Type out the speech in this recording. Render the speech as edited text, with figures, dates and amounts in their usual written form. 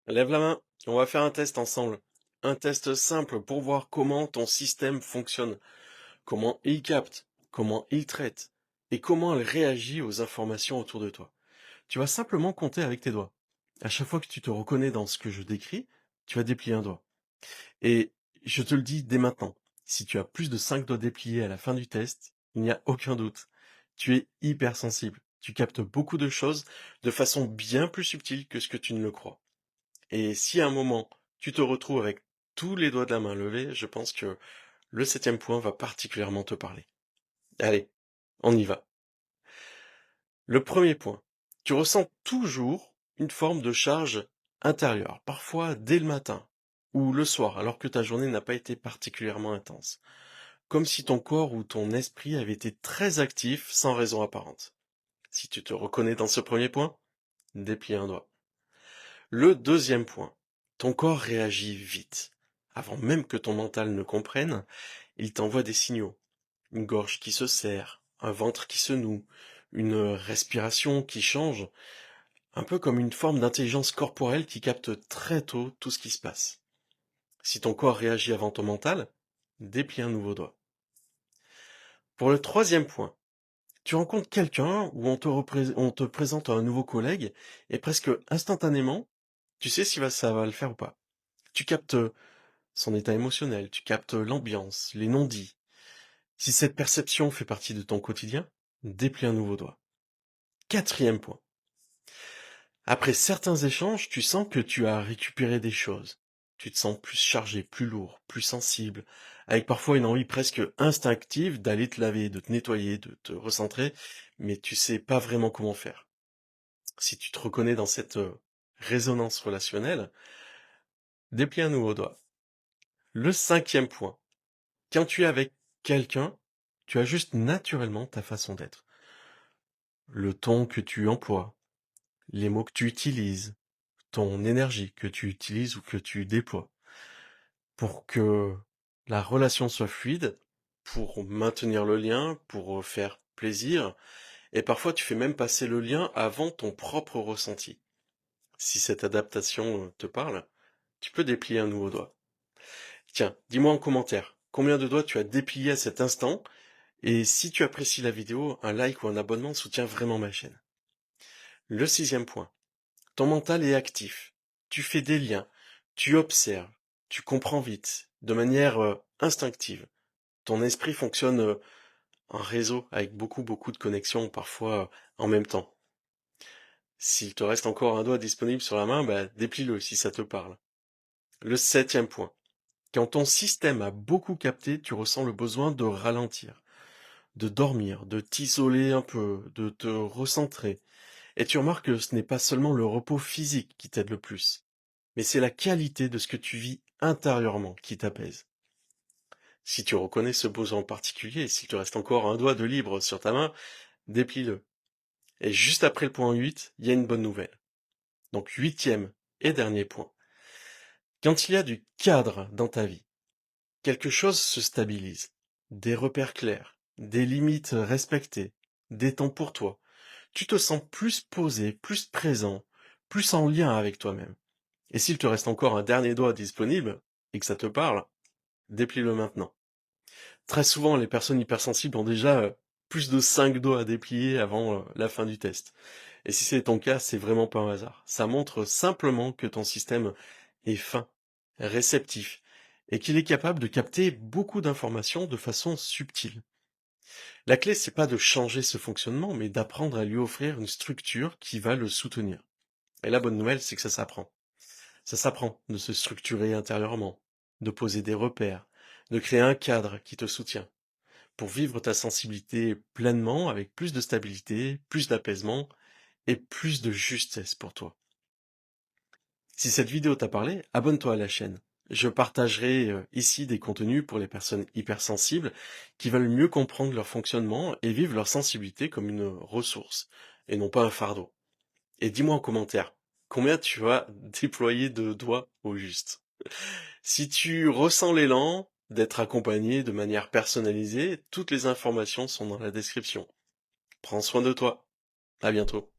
Lève la main, on va faire un test ensemble. Un test simple pour voir comment ton système fonctionne, comment il capte, comment il traite et comment il réagit aux informations autour de toi. Tu vas simplement compter avec tes doigts. À chaque fois que tu te reconnais dans ce que je décris, tu vas déplier un doigt. Et je te le dis dès maintenant, si tu as plus de 5 doigts dépliés à la fin du test, il n'y a aucun doute. Tu es hypersensible. Tu captes beaucoup de choses de façon bien plus subtile que ce que tu ne le crois. Et si à un moment, tu te retrouves avec tous les doigts de la main levés, je pense que le septième point va particulièrement te parler. Allez, on y va. Le premier point. Tu ressens toujours une forme de charge intérieure, parfois dès le matin ou le soir, alors que ta journée n'a pas été particulièrement intense. Comme si ton corps ou ton esprit avait été très actif sans raison apparente. Si tu te reconnais dans ce premier point, déplie un doigt. Le deuxième point, ton corps réagit vite. Avant même que ton mental ne comprenne, il t'envoie des signaux. Une gorge qui se serre, un ventre qui se noue, une respiration qui change, un peu comme une forme d'intelligence corporelle qui capte très tôt tout ce qui se passe. Si ton corps réagit avant ton mental, déplie un nouveau doigt. Pour le troisième point, tu rencontres quelqu'un ou on te présente un nouveau collègue et presque instantanément, tu sais si ça va le faire ou pas. Tu captes son état émotionnel, tu captes l'ambiance, les non-dits. Si cette perception fait partie de ton quotidien, déplie un nouveau doigt. Quatrième point. Après certains échanges, tu sens que tu as récupéré des choses. Tu te sens plus chargé, plus lourd, plus sensible, avec parfois une envie presque instinctive d'aller te laver, de te nettoyer, de te recentrer, mais tu sais pas vraiment comment faire. Si tu te reconnais dans cette résonance relationnelle, déplie un nouveau doigt. Le cinquième point. Quand tu es avec quelqu'un, tu ajustes naturellement ta façon d'être. Le ton que tu emploies, les mots que tu utilises, ton énergie que tu utilises ou que tu déploies. Pour que la relation soit fluide, pour maintenir le lien, pour faire plaisir, et parfois tu fais même passer le lien avant ton propre ressenti. Si cette adaptation te parle, tu peux déplier un nouveau doigt. Tiens, dis-moi en commentaire, combien de doigts tu as déplié à cet instant. Et si tu apprécies la vidéo, un like ou un abonnement soutient vraiment ma chaîne. Le sixième point. Ton mental est actif. Tu fais des liens. Tu observes. Tu comprends vite, de manière instinctive. Ton esprit fonctionne en réseau avec beaucoup de connexions, parfois en même temps. S'il te reste encore un doigt disponible sur la main, bah, déplie-le si ça te parle. Le septième point. Quand ton système a beaucoup capté, tu ressens le besoin de ralentir, de dormir, de t'isoler un peu, de te recentrer. Et tu remarques que ce n'est pas seulement le repos physique qui t'aide le plus, mais c'est la qualité de ce que tu vis intérieurement qui t'apaise. Si tu reconnais ce besoin en particulier, s'il te reste encore un doigt de libre sur ta main, déplie-le. Et juste après le point 8, il y a une bonne nouvelle. Donc huitième et dernier point. Quand il y a du cadre dans ta vie, quelque chose se stabilise. Des repères clairs, des limites respectées, des temps pour toi. Tu te sens plus posé, plus présent, plus en lien avec toi-même. Et s'il te reste encore un dernier doigt disponible, et que ça te parle, déplie-le maintenant. Très souvent, les personnes hypersensibles ont déjà plus de 5 doigts à déplier avant la fin du test. Et si c'est ton cas, c'est vraiment pas un hasard. Ça montre simplement que ton système est fin, réceptif, et qu'il est capable de capter beaucoup d'informations de façon subtile. La clé, c'est pas de changer ce fonctionnement, mais d'apprendre à lui offrir une structure qui va le soutenir. Et la bonne nouvelle, c'est que ça s'apprend. Ça s'apprend de se structurer intérieurement, de poser des repères, de créer un cadre qui te soutient, pour vivre ta sensibilité pleinement avec plus de stabilité, plus d'apaisement et plus de justesse pour toi. Si cette vidéo t'a parlé, abonne-toi à la chaîne. Je partagerai ici des contenus pour les personnes hypersensibles qui veulent mieux comprendre leur fonctionnement et vivre leur sensibilité comme une ressource et non pas un fardeau. Et dis-moi en commentaire, combien tu as déployé de doigts au juste? Si tu ressens l'élan d'être accompagné de manière personnalisée, toutes les informations sont dans la description. Prends soin de toi. À bientôt.